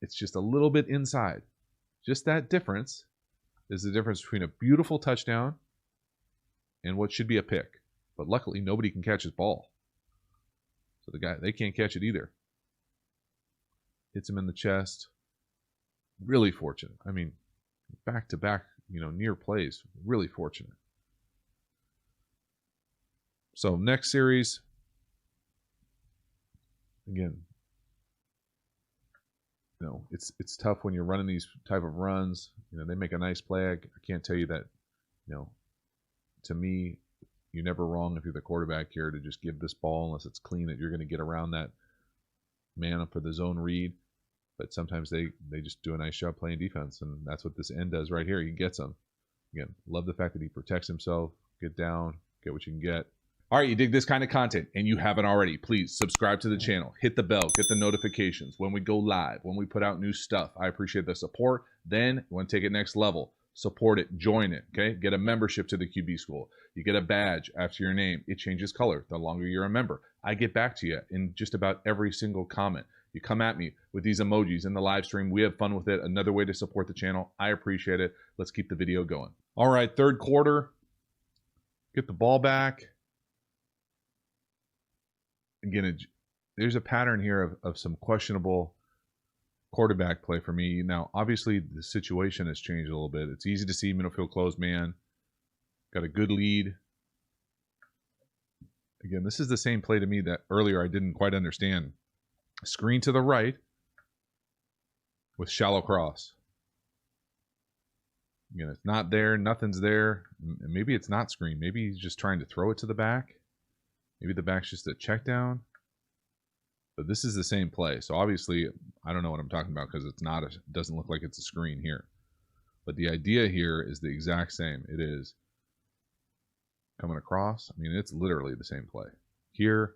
it's just a little bit inside. Just that difference is the difference between a beautiful touchdown and what should be a pick. But luckily, nobody can catch his ball. So they can't catch it either. Hits him in the chest. Really fortunate. I mean, back-to-back, near plays. Really fortunate. So next series, again, it's tough when you're running these type of runs. They make a nice play. I can't tell you that, to me, you're never wrong if you're the quarterback here to just give this ball unless it's clean that you're going to get around that man up for the zone read. But sometimes they just do a nice job playing defense, and that's what this end does right here. He gets them. Again, love the fact that he protects himself. Get down, get what you can get. All right, you dig this kind of content and you haven't already, please subscribe to the channel, hit the bell, get the notifications when we go live, when we put out new stuff. I appreciate the support. Then you want to take it next level. Support it, join it, okay? Get a membership to the QB School. You get a badge after your name. It changes color the longer you're a member. I get back to you in just about every single comment. You come at me with these emojis in the live stream. We have fun with it. Another way to support the channel. I appreciate it. Let's keep the video going. All right, third quarter. Get the ball back. Again, there's a pattern here of some questionable quarterback play for me. Now, obviously, the situation has changed a little bit. It's easy to see middle field closed man. Got a good lead. Again, this is the same play to me that earlier I didn't quite understand. Screen to the right with shallow cross. Again, it's not there. Nothing's there. Maybe it's not screen. Maybe he's just trying to throw it to the back. Maybe the back's just a check down. But this is the same play. So obviously, I don't know what I'm talking about because it's not. It doesn't look like it's a screen here. But the idea here is the exact same. It is coming across. I mean, it's literally the same play. Here.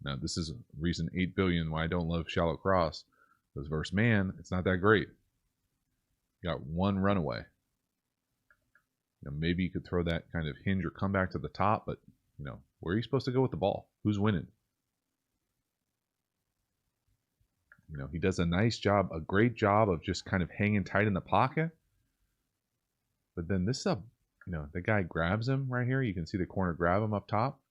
Now, this is reason 8 billion why I don't love shallow cross. Because versus man, it's not that great. You got one runaway. Maybe you could throw that kind of hinge or come back to the top, but, where are you supposed to go with the ball? Who's winning? He does a nice job, a great job of just kind of hanging tight in the pocket. But then this is the guy grabs him right here. You can see the corner grab him up top.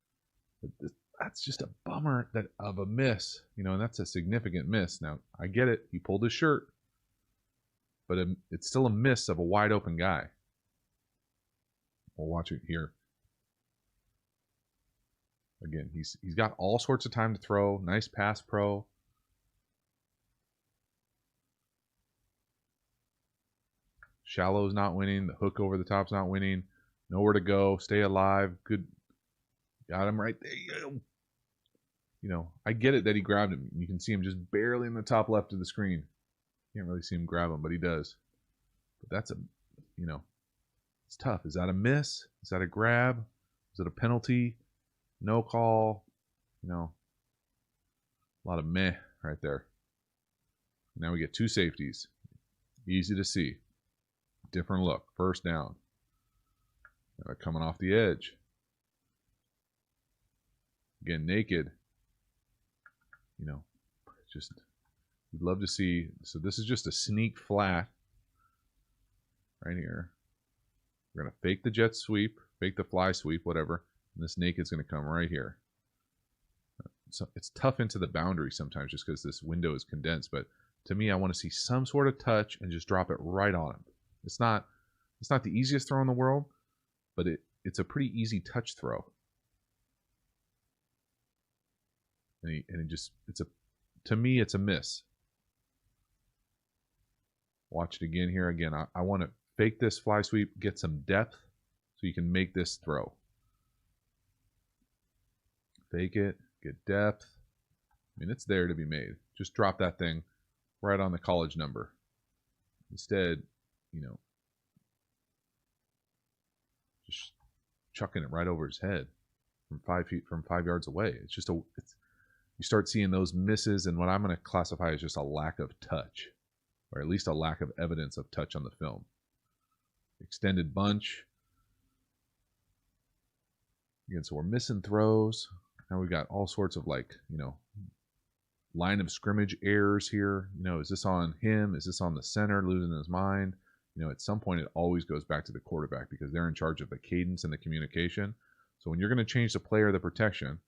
But that's just a bummer of a miss, and that's a significant miss. Now, I get it. He pulled his shirt, but it's still a miss of a wide open guy. We'll watch it here. Again, he's got all sorts of time to throw. Nice pass pro. Shallow's not winning. The hook over the top's not winning. Nowhere to go. Stay alive. Good. Got him right there. You know, I get it that he grabbed him. You can see him just barely in the top left of the screen. Can't really see him grab him, but he does. But that's a, you know, it's tough. Is that a miss? Is that a grab? Is it a penalty? No call? You know, a lot of meh right there. Now we get 2 safeties. Easy to see. Different look. First down. Coming off the edge. Again, naked. You know, just, you'd love to see. So this is just a sneak flat right here. We're going to fake the jet sweep, fake the fly sweep, whatever. And this naked's going to come right here. So it's tough into the boundary sometimes just because this window is condensed. But to me, I want to see some sort of touch and just drop it right on him. It's not the easiest throw in the world, but it's a pretty easy touch throw. And it just, to me, it's a miss. Watch it again here. Again, I want to fake this fly sweep, get some depth so you can make this throw. Fake it, get depth. I mean, it's there to be made. Just drop that thing right on the college number. Instead, you know, just chucking it right over his head from 5 yards away. It's just you start seeing those misses, and what I'm going to classify as just a lack of touch, or at least a lack of evidence of touch on the film. Extended bunch. Again, so we're missing throws. Now we've got all sorts of, like, you know, line of scrimmage errors here. You know, is this on him? Is this on the center losing his mind? You know, at some point it always goes back to the quarterback because they're in charge of the cadence and the communication. So when you're going to change the player of the protection,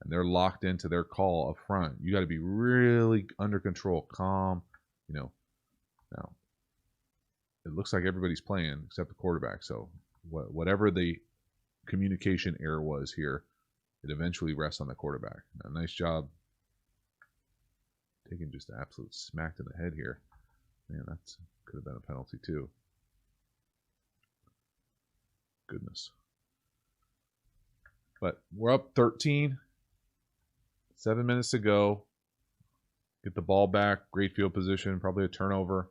and they're locked into their call up front, you got to be really under control, calm. You know, now it looks like everybody's playing except the quarterback. So whatever the communication error was here, it eventually rests on the quarterback. Now, nice job taking just an absolute smack to the head here. Man, that could have been a penalty too. Goodness. But we're up 13. 7 minutes to go. Get the ball back. Great field position. Probably a turnover.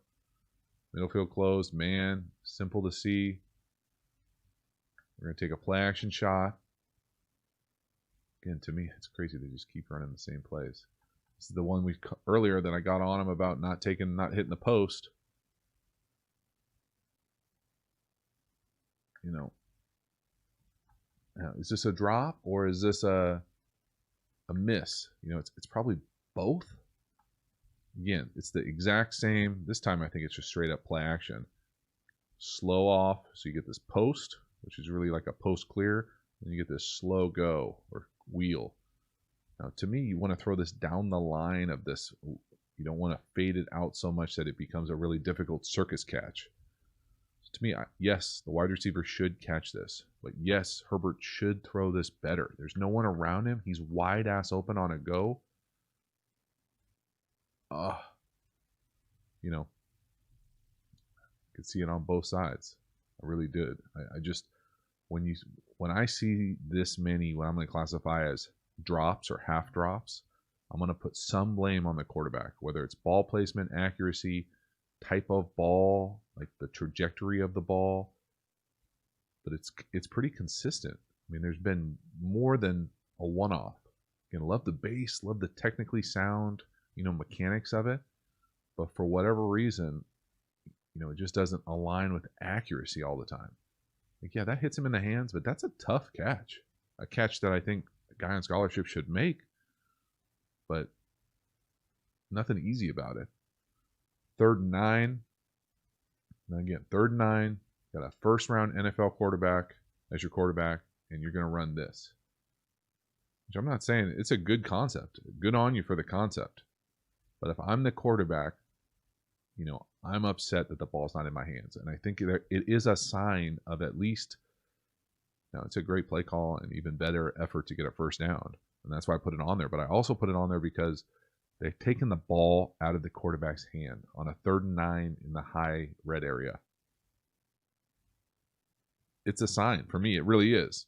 Middle field closed. Man, simple to see. We're going to take a play action shot. Again, to me, it's crazy they just keep running the same plays. This is the one earlier that I got on him about not hitting the post. You know, now, is this a drop or is this a miss? You know, it's probably both. Again, it's the exact same. This time I think it's just straight up play action. Slow off, so you get this post, which is really like a post clear, and you get this slow go or wheel. Now, to me, you want to throw this down the line of this. You don't want to fade it out so much that it becomes a really difficult circus catch. So to me, yes, the wide receiver should catch this. But yes, Herbert should throw this better. There's no one around him. He's wide ass open on a go. You know, I could see it on both sides. I really did. I just, when I see this many, what I'm going to classify as drops or half drops, I'm going to put some blame on the quarterback, whether it's ball placement, accuracy, type of ball, like the trajectory of the ball. But it's pretty consistent. I mean, there's been more than a one-off. Again, love the base, love the technically sound, you know, mechanics of it. But for whatever reason, you know, it just doesn't align with accuracy all the time. Like, yeah, that hits him in the hands, but that's a tough catch. A catch that I think a guy on scholarship should make. But nothing easy about it. 3rd and 9. And again, 3rd and 9. Got a first-round NFL quarterback as your quarterback, and you're going to run this. Which I'm not saying it's a good concept. Good on you for the concept. But if I'm the quarterback, you know, I'm upset that the ball's not in my hands. And I think it is a sign of at least, now it's a great play call and even better effort to get a first down. And that's why I put it on there. But I also put it on there because they've taken the ball out of the quarterback's hand on a 3rd and 9 in the high red area. it's a sign for me. It really is.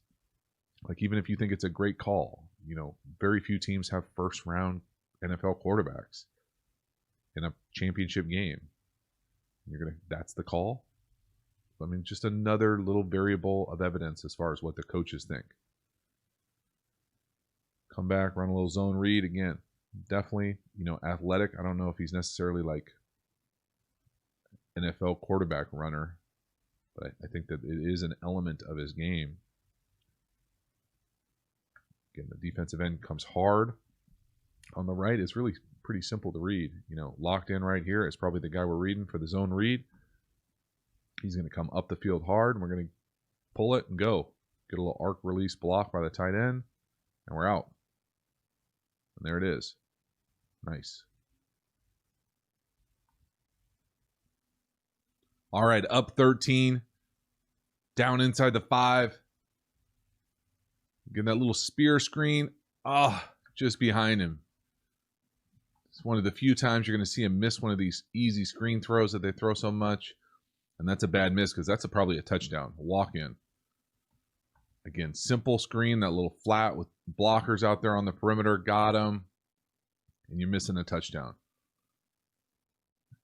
Like, even if you think it's a great call, you know, very few teams have first round NFL quarterbacks in a championship game. That's the call. I mean, just another little variable of evidence as far as what the coaches think. Come back, run a little zone read again. Definitely, you know, athletic. I don't know if he's necessarily like NFL quarterback runner, but I think that it is an element of his game. Again, the defensive end comes hard. On the right, it's really pretty simple to read. You know, locked in right here is probably the guy we're reading for the zone read. He's going to come up the field hard, and we're going to pull it and go. Get a little arc release block by the tight end, and we're out. And there it is. Nice. All right, up 13. Down inside the 5. Getting that little spear screen. Just behind him. It's one of the few times you're going to see him miss one of these easy screen throws that they throw so much. And that's a bad miss because that's probably a touchdown. Walk in. Again, simple screen, that little flat with blockers out there on the perimeter. Got him. And you're missing a touchdown.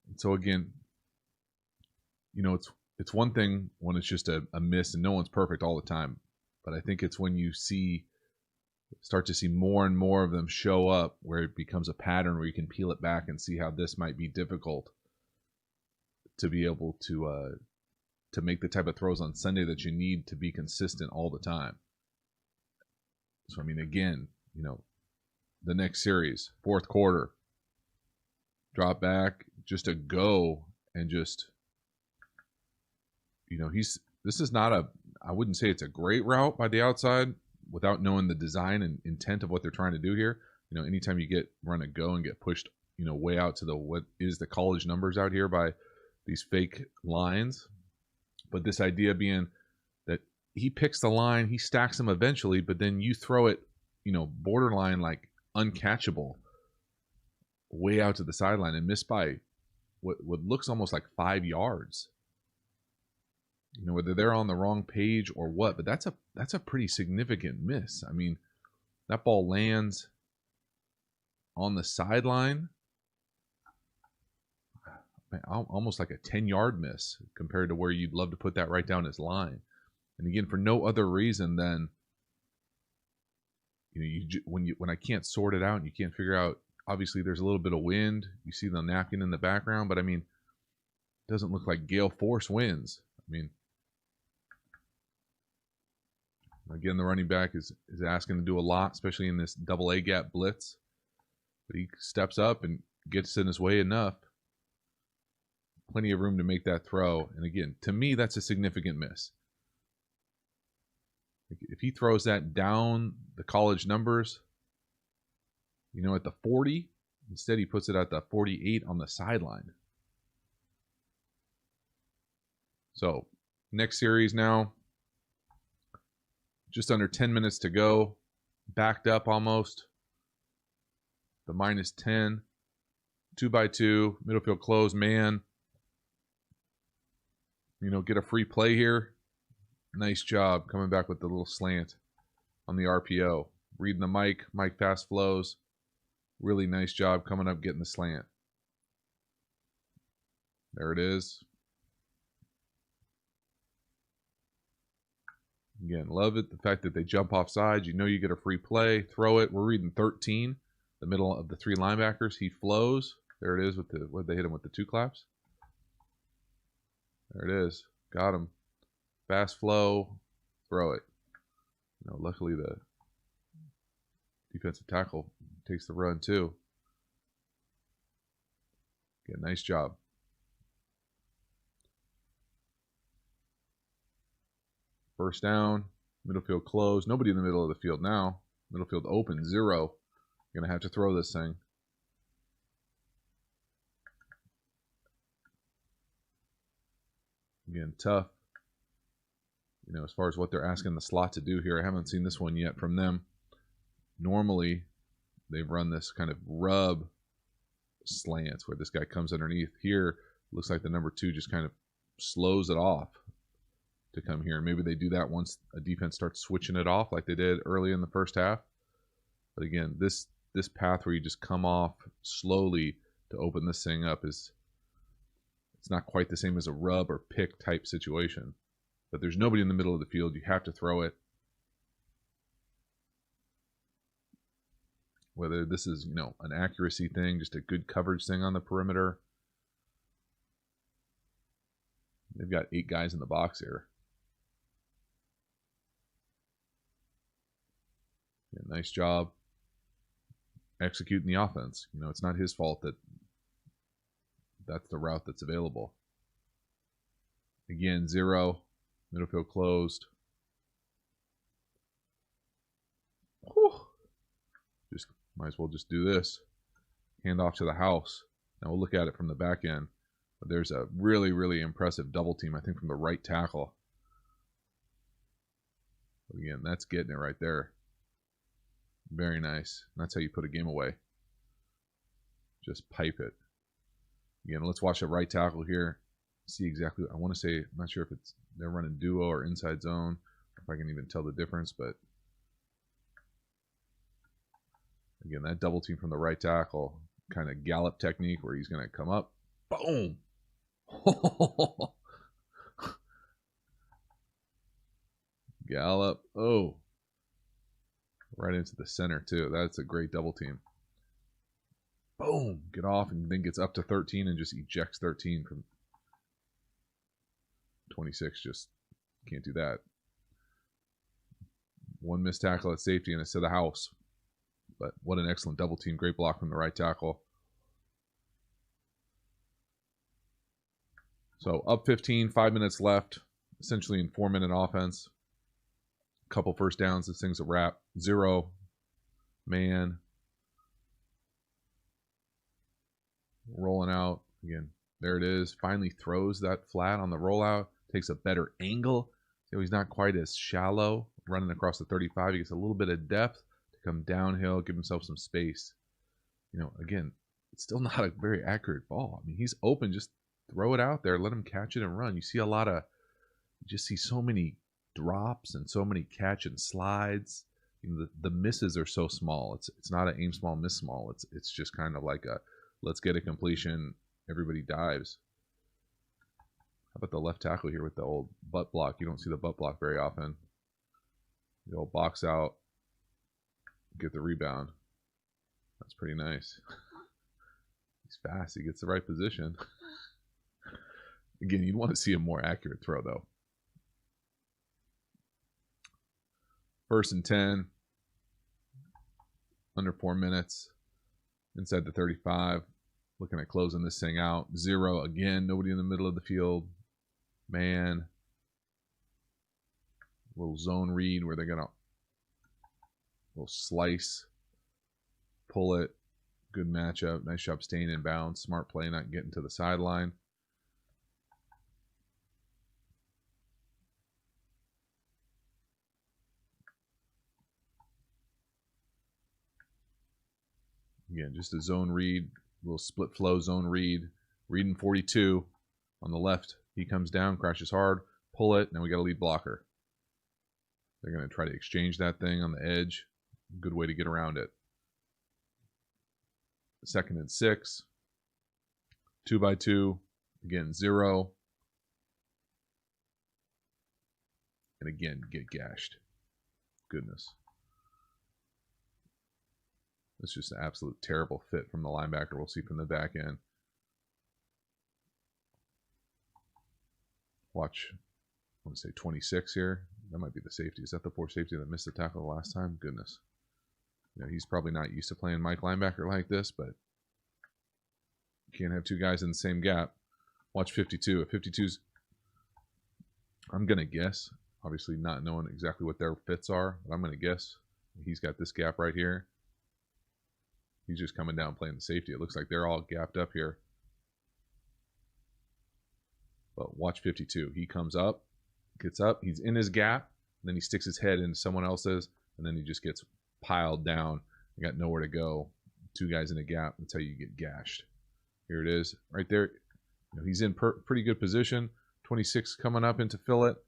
And so again, you know, it's one thing when it's just a miss and no one's perfect all the time. But I think it's when you start to see more and more of them show up where it becomes a pattern where you can peel it back and see how this might be difficult to be able to make the type of throws on Sunday that you need to be consistent all the time. So, I mean, again, you know, the next series, fourth quarter, drop back, just a go, and just, you know, this is not I wouldn't say it's a great route by the outside without knowing the design and intent of what they're trying to do here. You know, anytime you run a go and get pushed, you know, way out to what is the college numbers out here by these fake lines. But this idea being that he picks the line, he stacks them eventually, but then you throw it, you know, borderline like uncatchable way out to the sideline and miss by what looks almost like 5 yards. You know, whether they're on the wrong page or what, but that's a pretty significant miss. I mean, that ball lands on the sideline, almost like a 10-yard miss compared to where you'd love to put that right down his line. And again, for no other reason than, you know, when I can't sort it out and you can't figure out, obviously there's a little bit of wind. You see the napkin in the background, but I mean, it doesn't look like gale force winds. I mean, again, the running back is asking to do a lot, especially in this double A gap blitz. But he steps up and gets in his way enough. Plenty of room to make that throw. And again, to me, that's a significant miss. If he throws that down the college numbers, you know, at the 40, instead he puts it at the 48 on the sideline. So, next series now. Just under 10 minutes to go. Backed up almost. The -10. 2x2. Middle field close. Man. You know, get a free play here. Nice job coming back with the little slant on the RPO. Reading the Mike fast flows. Really nice job coming up getting the slant. There it is. Again, love it. The fact that they jump off sides. You know you get a free play. Throw it. We're reading 13. The middle of the 3 linebackers. He flows. There it is with what they hit him with the 2 claps. There it is. Got him. Fast flow. Throw it. You know, luckily the defensive tackle takes the run too. Again, nice job. First down, middle field closed. Nobody in the middle of the field now. Middle field open, 0. You're going to have to throw this thing. Again, tough. You know, as far as what they're asking the slot to do here, I haven't seen this one yet from them. Normally, they've run this kind of rub slants where this guy comes underneath. Here, looks like the number 2 just kind of slows it off to come here. Maybe they do that once a defense starts switching it off like they did early in the first half. But again, this path where you just come off slowly to open this thing up it's not quite the same as a rub or pick type situation. But there's nobody in the middle of the field. You have to throw it. Whether this is, an accuracy thing, just a good coverage thing on the perimeter. They've got 8 guys in the box here. Yeah, nice job executing the offense. It's not his fault that that's the route that's available. Again, 0. Middle field closed. Whew. Just might as well just do this. Hand off to the house. Now we'll look at it from the back end. But there's a really, really impressive double team, I think, from the right tackle. But again, that's getting it right there. Very nice. That's how you put a game away. Just pipe it. Again, let's watch the right tackle here. See exactly. I want to say, I'm not sure if they're running duo or inside zone, if I can even tell the difference, but again, that double team from the right tackle, kind of gallop technique where he's going to come up, boom. Gallop. Oh, right into the center too. That's a great double team. Boom, get off, and then gets up to 13 and just ejects 13 from 26. Just can't do that. One missed tackle at safety, and it's to the house. But what an excellent double team. Great block from the right tackle. So up 15, 5 minutes left, essentially in 4-minute offense. Couple first downs. This thing's a wrap. 0 man. Rolling out. Again, there it is. Finally throws that flat on the rollout. Takes a better angle. So he's not quite as shallow. Running across the 35. He gets a little bit of depth to come downhill, give himself some space. Again, it's still not a very accurate ball. I mean, he's open. Just throw it out there. Let him catch it and run. You see you just see so many drops and so many catch and slides. The misses are so small. It's not an aim small, miss small. It's just kind of like a let's get a completion. Everybody dives. How about the left tackle here with the old butt block? You don't see the butt block very often. The old box out, get the rebound. That's pretty nice. He's fast. He gets the right position. Again, you'd want to see a more accurate throw, though. 1st and 10. Under 4 minutes. Inside the 35. Looking at closing this thing out. 0 again. Nobody in the middle of the field. Man. Little zone read where they're going to little slice. Pull it. Good matchup. Nice job staying in bounds. Smart play, not getting to the sideline. Again, just a zone read, little split flow zone read. Reading 42 on the left. He comes down, crashes hard, pull it. Now we got a lead blocker. They're going to try to exchange that thing on the edge. Good way to get around it. 2nd and 6. 2 by 2. Again, 0. And again, get gashed. Goodness. It's just an absolute terrible fit from the linebacker. We'll see from the back end. Watch, I want to say 26 here. That might be the safety. Is that the poor safety that missed the tackle the last time? Goodness. He's probably not used to playing Mike linebacker like this, but you can't have 2 guys in the same gap. Watch 52. If 52's, I'm going to guess, obviously not knowing exactly what their fits are, but I'm going to guess he's got this gap right here. He's just coming down playing the safety. It looks like they're all gapped up here. But watch 52. He comes up, gets up. He's in his gap. And then he sticks his head into someone else's. And then he just gets piled down. You got nowhere to go. 2 guys in a gap. That's how you get gashed. Here it is. Right there. He's in pretty good position. 26 coming up in to fill it.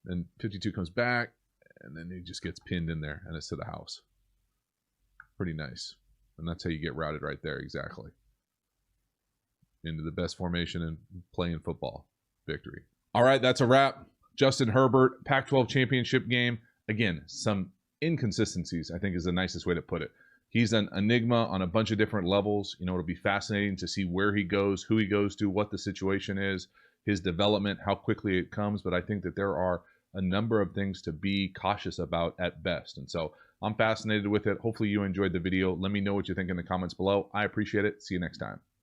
Then 52 comes back, and then he just gets pinned in there, and it's to the house. Pretty nice. And that's how you get routed right there, exactly. Into the best formation in playing football. Victory. All right, that's a wrap. Justin Herbert, Pac-12 championship game. Again, some inconsistencies, I think is the nicest way to put it. He's an enigma on a bunch of different levels. You know, it'll be fascinating to see where he goes, who he goes to, what the situation is, his development, how quickly it comes. But I think that there are a number of things to be cautious about at best. And so I'm fascinated with it. Hopefully you enjoyed the video. Let me know what you think in the comments below. I appreciate it. See you next time.